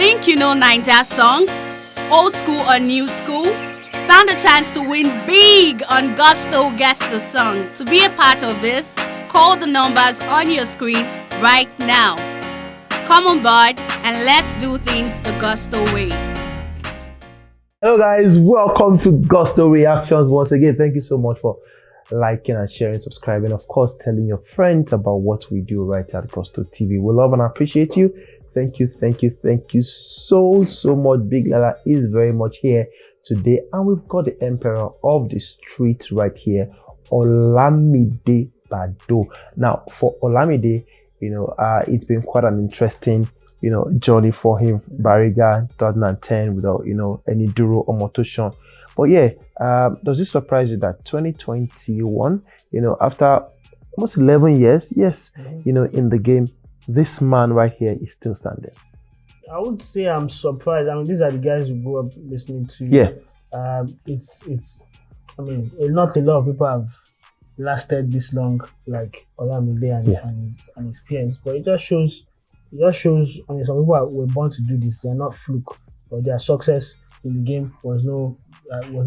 Think you know Ninja songs? Old school or new school? Stand a chance to win big on Gusto Guess the Song. To be a part of this, call the numbers on your screen right now. Come on board and let's do things the Gusto way. Hello guys, welcome to Gusto Reactions once again. Thank you so much for liking and sharing, subscribing, of course telling your friends about what we do right at Gusto TV. We love and appreciate you. Thank you so much. Big Lala is very much here today, and we've got the emperor of the street right here, Olamide Baddo. Now for Olamide, it's been quite an interesting journey for him. Bariga 2010 without any duro or motion. But yeah, does it surprise you that 2021, after almost 11 years, yes, in the game, this man right here is still standing? I would say I'm surprised. I mean, these are the guys you grew up listening to. Yeah. Not a lot of people have lasted this long, like Olamide and his peers. But it just shows. I mean, some people were born to do this. They are not fluke, but their success in the game was not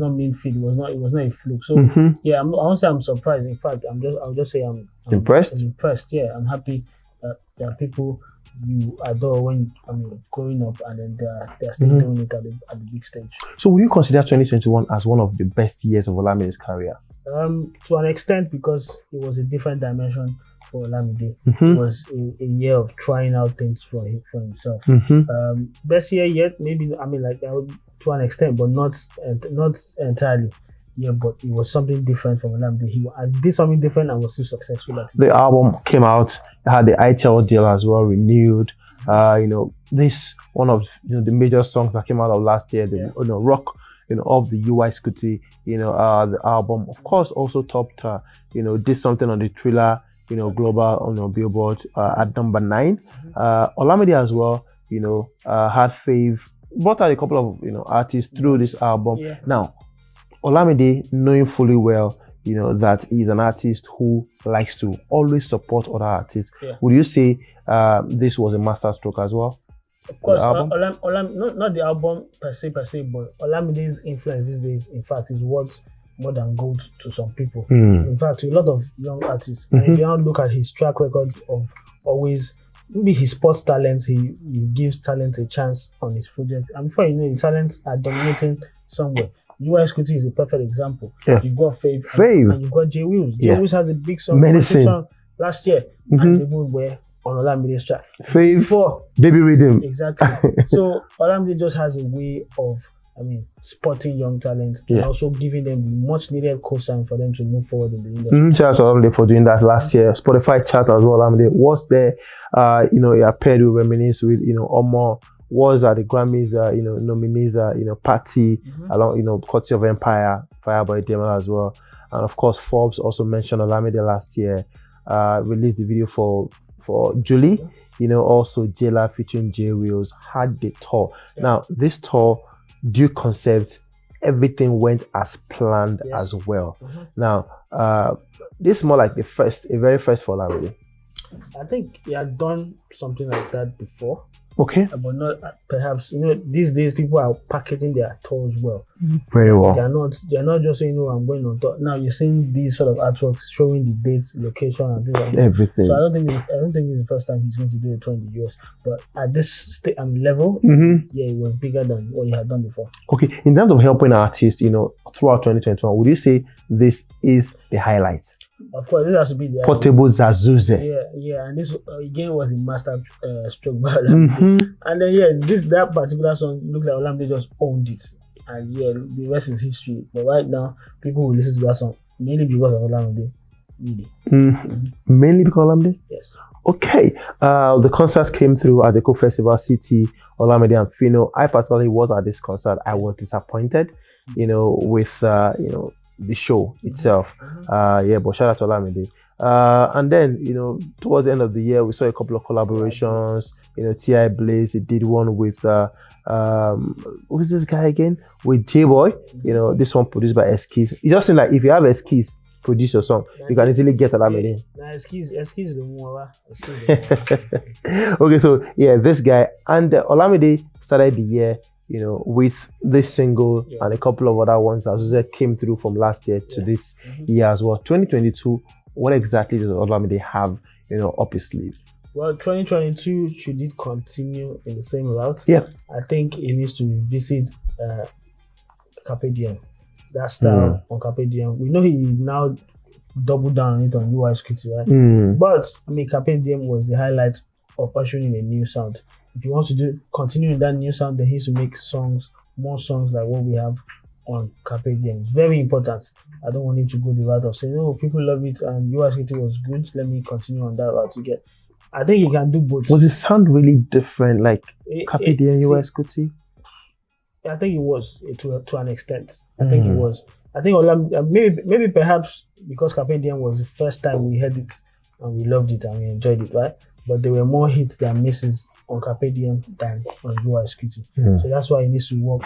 mean feed. It was not a fluke. So yeah, I won't say I'm surprised. In fact, I'll just say I'm impressed. I'm impressed. Yeah, I'm happy. There are people you adore when growing up, and then they're still doing it at the big stage. So would you consider 2021 as one of the best years of Olamide's career? To an extent, because it was a different dimension for Olamide. It was a year of trying out things for himself. Best year yet, maybe. To an extent, but not entirely. Yeah, but it was something different from Olamide. He did something different and was still successful. The album came out. It had the ITL deal as well renewed. This one of the major songs that came out of last year. The rock of the Wizkid, the album, of course, also topped. Did something on the Thriller, global Billboard at number 9. Olamide as well, had Fave, brought out a couple of artists through this album. Yeah. Now, Olamide, knowing fully well, that he's an artist who likes to always support other artists. Yeah. Would you say this was a masterstroke as well? Of course, not the album per se, but Olamide's influence these days, in fact, is worth more than gold to some people. In fact, to a lot of young artists, if you don't look at his track record of always, maybe his sports talents, he gives talents a chance on his project. And before you know, the talents are dominating somewhere. Wizkid is a perfect example. Yeah. You've got Fave. And you've got J Wills. J Wills has a big song last year, and they both were on Olamide's track. Fave for Baby Rhythm. Exactly. So Olamide just has a way of, spotting young talents and also giving them the much needed cosign for them to move forward in the industry. Shout out to Olamide for doing that last year. Spotify chart as well. Olamide was there. He appeared with Reminisce with Omo. Was at the Grammys, nominees, Party, along, Courtesy of Empire, Fireboy Demo as well. And of course, Forbes also mentioned Olamide last year, released the video for Julie, also Jayla featuring J Wills, had the tour. Yeah. Now, this tour, due concept, everything went as planned as well. Now, this is more like a very first for Olamide. I think he had done something like that before. Okay. But not perhaps, these days people are packaging their tours well. Very well. They're not just saying, I'm going on tour. Now you're seeing these sort of artworks showing the dates, location, and things like that. Everything. So I don't think it's the first time he's going to do a tour in the US. But at this level, it was bigger than what he had done before. Okay. In terms of helping artists, throughout 2021, would you say this is the highlight? Of course, this has to be the Portable Zazuze. Yeah, and this again was a master stroke by Olamide. And then that particular song looks like Olamide just owned it, and the rest is history. But right now, people will listen to that song mainly because of Olamide. Really. Mainly because of Olamide? Yes. Okay. The concerts came through at the Co Festival City, Olamide and Fino. I particularly was at this concert. I was disappointed, with the show itself. But shout out to Olamide. And then, towards the end of the year, we saw a couple of collaborations. T.I. Blaze, he did one with who's this guy again? With J-Boy. This one produced by Eskiz. It just seems like if you have Eskiz produce your song, you can easily get Olamide. Excuse the one. Okay, so yeah, this guy and Olamide started the year, with this single and a couple of other ones that came through from last year to this year as well. 2022, what exactly does Olamide have, up his sleeve? Well, 2022, should it continue in the same route? Yeah. I think it needs to visit Carpe Diem. That style on Carpe Diem. We know he now doubled down on it on Wizkid, right? But I mean, Carpe Diem was the highlight of ushering in a new sound. If he wants to continue in that new sound, then he needs to make more songs like what we have on Carpe Diem. It's very important. I don't want him to go the route of saying, "Oh, people love it and Wizkid was good. Let me continue on that route." I think he can do both. Was his sound really different, like Carpe Diem, Wizkid? I think it was to an extent. I think it was. I think maybe perhaps because Carpe Diem was the first time we heard it and we loved it and we enjoyed it, right? But there were more hits than misses on Carpe Diem than on Wizkid. So that's why he needs to work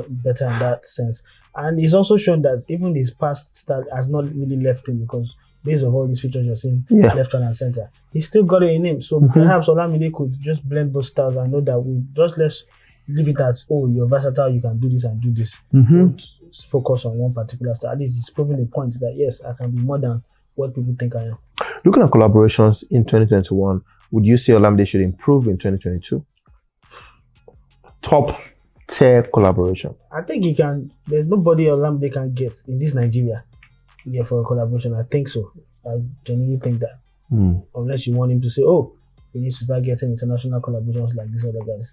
better in that sense. And he's also shown that even his past style has not really left him, because based on all these features you're seeing, left, right, and center, he still got it in him. So perhaps Olamide could just blend both styles and know that let's leave it as, oh, you're versatile, you can do this and do this. Don't focus on one particular style. At least it's proving the point that yes, I can be more than what people think I am. Looking at collaborations in 2021, would you say Olamide should improve in 2022? Top tier collaboration. I think he can. There's nobody Olamide can get in this Nigeria for a collaboration. I think so. I genuinely think that. Unless you want him to say, oh, he needs to start getting international collaborations like these other guys.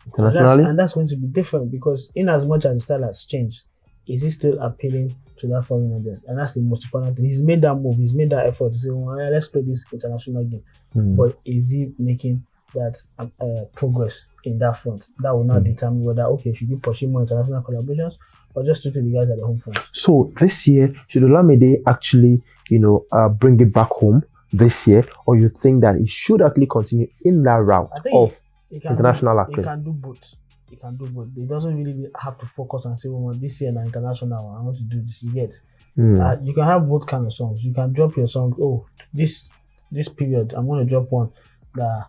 Internationally? And that's going to be different, because in as much as the style has changed, is he still appealing to that foreign audience? And that's the most important thing. He's made that move, he's made that effort to say, well, let's play this international game. But is he making that progress in that front? That will not determine whether, okay, should you pursue more international collaborations or just stick to the guys at the home front? So this year, should Olamide actually, bring it back home this year, or you think that he should actually continue in that route of international acting? He can do both. He doesn't really have to focus and say, well, this year na international, I want to do this. You get? You can have both kind of songs. You can drop your song. Oh, this period, I'm going to drop one that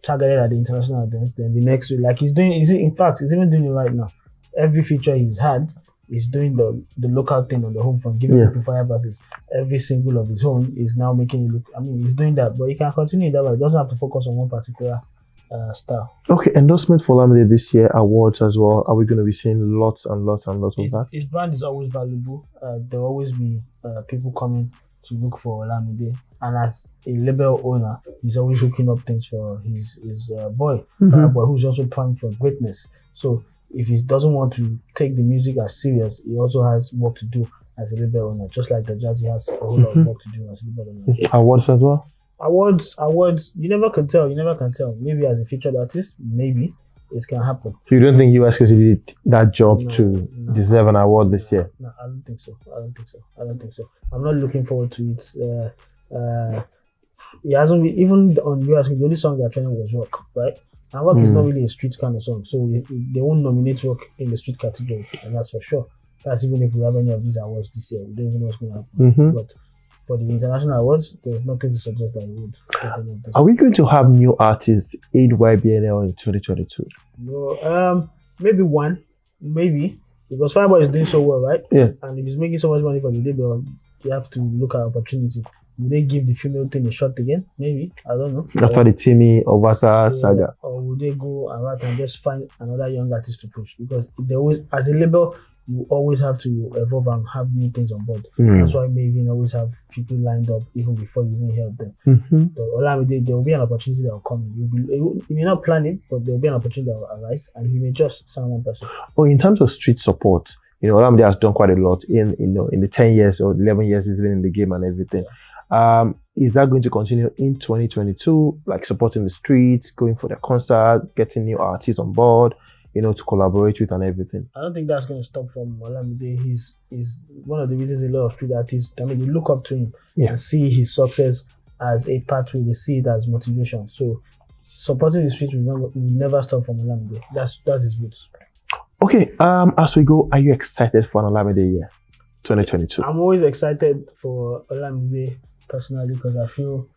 targeted at the international audience. Then the next week, like he's doing, in fact, he's even doing it right now. Every feature he's had, he's doing the local thing on the home front, giving people fire verses. Every single of his own is now making it look. I mean, he's doing that, but he can continue that way. He doesn't have to focus on one particular style. Okay, endorsement for Olamide this year, awards as well. Are we going to be seeing lots and lots and lots of that? His brand is always valuable. There will always be people coming to look for Olamide, and as a label owner, he's always hooking up things for his boy, who's also primed for greatness. So if he doesn't want to take the music as serious, he also has work to do as a label owner, just like the Jazzy has a whole lot of work to do as a label owner. Awards as well? Awards, you never can tell. Maybe as a featured artist, maybe it can happen. So you don't think Wizkid did that job to deserve an award this year? No, I don't think so. I'm not looking forward to it. He hasn't even on Wizkid. The only song they're trying was Rock, right? And Rock is not really a street kind of song, so they won't nominate Rock in the street category, and that's for sure. That's even if we have any of these awards this year. We don't even know what's going to happen. But for the international awards, there's nothing to suggest that we would. Are we going to have new artists in YBNL in 2022? No, maybe one, because Fireboy is doing so well, right? Yeah. And if he's making so much money for the label, you have to look at opportunity. Will they give the female thing a shot again? Maybe, I don't know. After the Timmy Obasa saga, or will they go around and just find another young artist to push? Because they always, as a label, you always have to evolve and have new things on board. That's why maybe you always have people lined up even before you even hear them. So Olamide, there will be an opportunity that will come. You may not plan it, but there will be an opportunity that will arise, and he may just sign one person. Oh, in terms of street support, Olamide has done quite a lot in the 10 years or 11 years he's been in the game and everything. Is that going to continue in 2022, like supporting the streets, going for their concert, getting new artists on board, to collaborate with and everything? I don't think that's going to stop from Olamide. He's one of the reasons a lot of street artists, they look up to him and see his success as a pathway. They see it as motivation. So supporting the streets will never stop from Olamide. That's his roots. Okay, as we go, are you excited for an Olamide year, 2022? I'm always excited for Olamide personally, because I feel,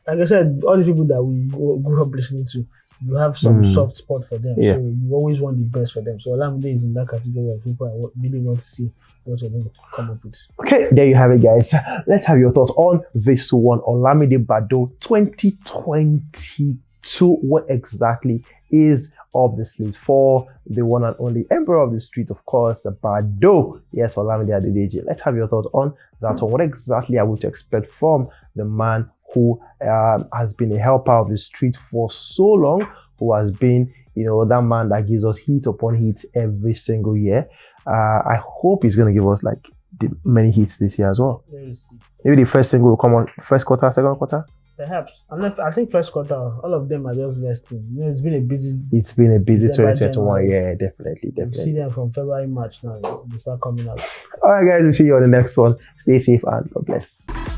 like I said, all the people that we grew up listening to, you have some soft spot for them. Yeah. So you always want the best for them. So Olamide is in that category of people I really want to see what you're going to come up with. Okay, there you have it, guys. Let's have your thoughts on this one. Olamide Baddo 2022. What exactly is of the slate for the one and only emperor of the street, of course, Baddo? Yes, Olamide Adedeji. Let's have your thoughts on that one. What exactly are we to expect from the man who has been a helper of the street for so long, who has been, that man that gives us heat upon heat every single year? I hope he's going to give us like many hits this year as well. Maybe the first single will come on first quarter, second quarter. Perhaps. I think first quarter, all of them are just resting. It's been a busy. It's been a busy December, 2021. January. Yeah, definitely. You see them from February, March now. They start coming out. All right, guys. We'll see you on the next one. Stay safe and God bless.